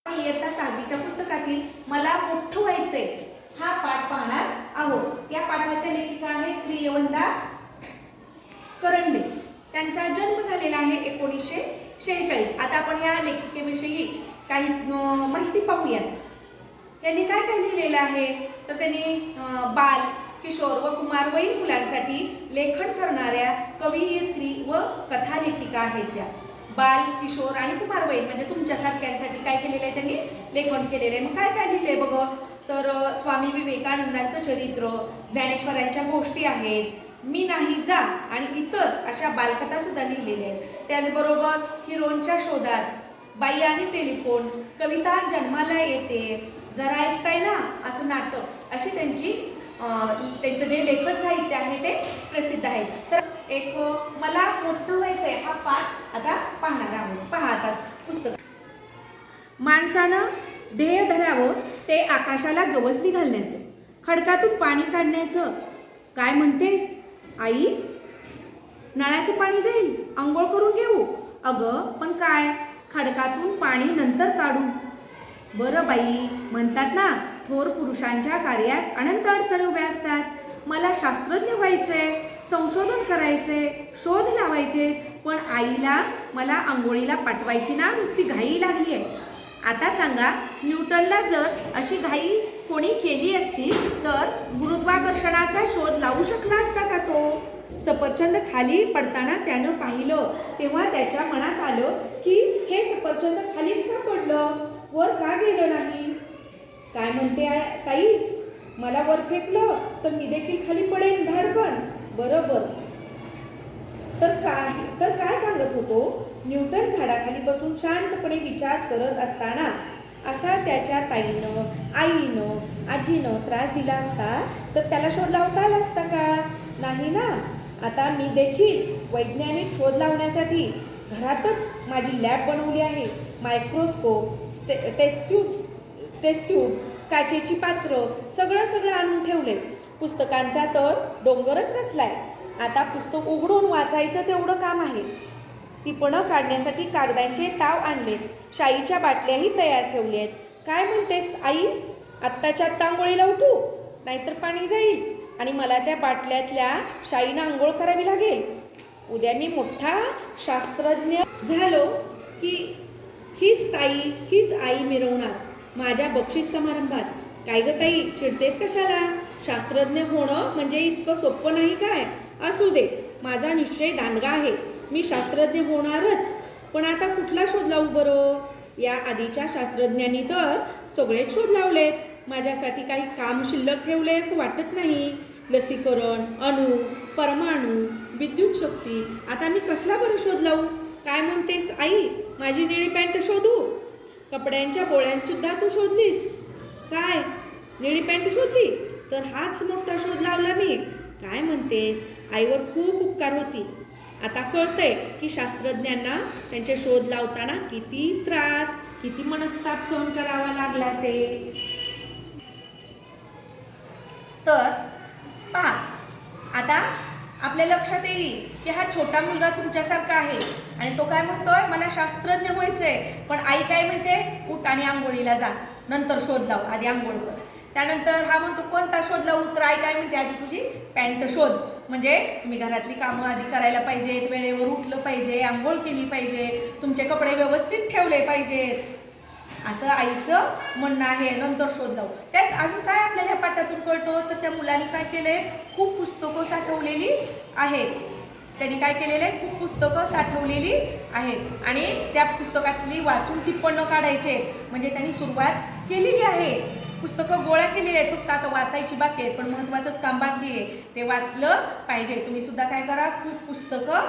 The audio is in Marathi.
इयत्ता 6वीच्या पुस्तकातील मला मोठं व्हायचंय हा पाठ पाहणार आहोत। या पाठाच्या लेखिका आहेत प्रियवंता करंडे। त्यांचा जन्म झालेला आहे 1946। आता आपण या लेखिकेविषयी काही माहिती पाहूयात। त्यांनी काय काय लिहिलेलं आहे तर त्यांनी बाल, किशोर व कुमारवयीन मुलांसाठी लेखन करणाऱ्या कवयित्री व कथा लेखिका आहेत त्या। बाल, किशोर आणि कुमारवयीन म्हणजे तुमच्यासारख्यांसाठी काय केलेलं आहे त्यांनी लेखन केलेलं आहे। मग काय काय लिहिलंय बघ तर स्वामी विवेकानंदांचं चरित्र, ज्ञानेश्वरांच्या गोष्टी आहेत, मी नाही जा आणि इतर अशा बालकथा सुद्धा लिहिलेल्या आहेत। त्याचबरोबर हिरोंच्या शोधात, बाई आणि टेलिफोन, कविता जन्माला येते, जरा ऐकताय ना असं नाटक, अशी त्यांचं जे लेखन साहित्य आहे ते प्रसिद्ध आहे। तर एक मला मोठं व्हायचंय हा पाठ आता पाहणार आहोत। पहा आता पुस्तक। माणसानं ध्येय धरावं ते आकाशाला गवसणी घालण्याचं, खडकातून पाणी काढण्याचं। काय म्हणतेस आई? नळाचं पाणी जाईल, अंघोळ करून घेऊ? अगं पण काय, खडकातून पाणी नंतर काढू। बरं बाई, म्हणतात ना थोर पुरुषांच्या कार्यात अनंत अडचणी उभ्या असतात। मला शास्त्रज्ञ व्हायचंय, संशोधन करायचे, शोध लावायचे, पण आईला मला आंघोळीला पाठवायची ना नुसती घाई लागली आहे। आता सांगा, न्यूटनला जर अशी घाई कोणी केली असती तर गुरुत्वाकर्षणाचा शोध लावू शकला असता का तो? सफरचंद खाली पडताना त्यानं पाहिलं तेव्हा त्याच्या मनात आलं की हे सफरचंद खालीच का पडलं, वर का गेलं नाही? काय म्हणते ताई, मला वर फेकलं तर मी देखील खाली पडेन धाडकन, बरोबर। तर काय सांगत होतो, न्यूटन झाडाखाली बसून शांतपणे विचार करत असताना असा त्याच्या ताईनं, आईनं, आजीनं त्रास दिला असता तर त्याला शोध लावता आला असता का? नाही ना। आता मी देखील वैज्ञानिक शोध लावण्यासाठी घरातच माझी लॅब बनवली आहे। मायक्रोस्कोप, टेस्ट ट्यूब, काचेची पात्र, सगळं आणून ठेवले। पुस्तकांचा तर डोंगरच रचलाय। आता पुस्तक उघडून वाचायचं तेवढं काम आहे। टिपणं काढण्यासाठी कागदांचे ताव आणले, शाईच्या बाटल्याही तयार ठेवल्या आहेत। काय म्हणतेस आई, आत्ताच्या आत्ता आंघोळीला उठू, नाहीतर पाणी जाईल आणि मला त्या बाटल्यातल्या शाईनं आंघोळ करावी लागेल। उद्या मी मोठा शास्त्रज्ञ झालो की हीच आई मिरवणार माझ्या बक्षीस समारंभात। काय ग ताई, चिडतेस कशाला? शास्त्रज्ञ होणं म्हणजे इतकं सोपं नाही काय? असू दे, माझा निश्चय दांडगा आहे, मी शास्त्रज्ञ होणारच। पण आता कुठला शोध लावू बरं? या आधीच्या शास्त्रज्ञांनी तर सगळेच शोध लावलेत, माझ्यासाठी काही काम शिल्लक ठेवले असं वाटत नाही। लसीकरण, अणु, परमाणु, विद्युत शक्ती, आता मी कसला बरं शोध लावू? काय म्हणतेस आई, माझी निळी पॅन्ट शोधू? कपड्यांच्या बोळ्यांसुद्धा तू शोधलीस काय? निळी पॅन्ट शोधली तर हाच मोठा शोध लावला मी। काय म्हणतेस? आईवर खूप उपकार होती। आता कळतंय की शास्त्रज्ञांना त्यांचे शोध लावताना किती त्रास, किती मनस्ताप सहन करावा लागला ते। तर पहा, आता आपल्या लक्षात येईल की हा छोटा मुलगा तुमच्यासारखा आहे आणि तो काय म्हणतोय, मला शास्त्रज्ञ व्हायचंय। पण आई काय म्हणते, उठ आणि आंघोळीला जा, नंतर शोध लाव, आधी आंघोळ कर। त्यानंतर हा म्हणतो कोणता शोध लावू, तर आई काय म्हणते, आधी तुझी पॅन्ट शोध। म्हणजे तुम्ही घरातली कामं आधी करायला पाहिजेत, वेळेवर उठलं पाहिजे, आंघोळ केली पाहिजे, तुमचे कपडे व्यवस्थित ठेवले पाहिजेत, असं आईचं म्हणणं आहे। नंतर शोध लावू। त्यात अजून काय आपल्याला या पाठातून कळतो तर त्या मुलांनी काय केलंय, खूप पुस्तकं साठवलेली आहेत। त्यांनी काय केलेलं आहे, खूप पुस्तकं साठवलेली आहेत आणि त्या पुस्तकातली वाचून टिप्पणं काढायचे, म्हणजे त्यांनी सुरुवात केलेली आहे। पुस्तकं गोळा केलेली आहेत, फक्त आता वाचायची बाकी आहे, पण महत्त्वाचंच काम बाकी आहे, ते वाचलं पाहिजे। तुम्ही सुद्धा काय करा, खूप पुस्तकं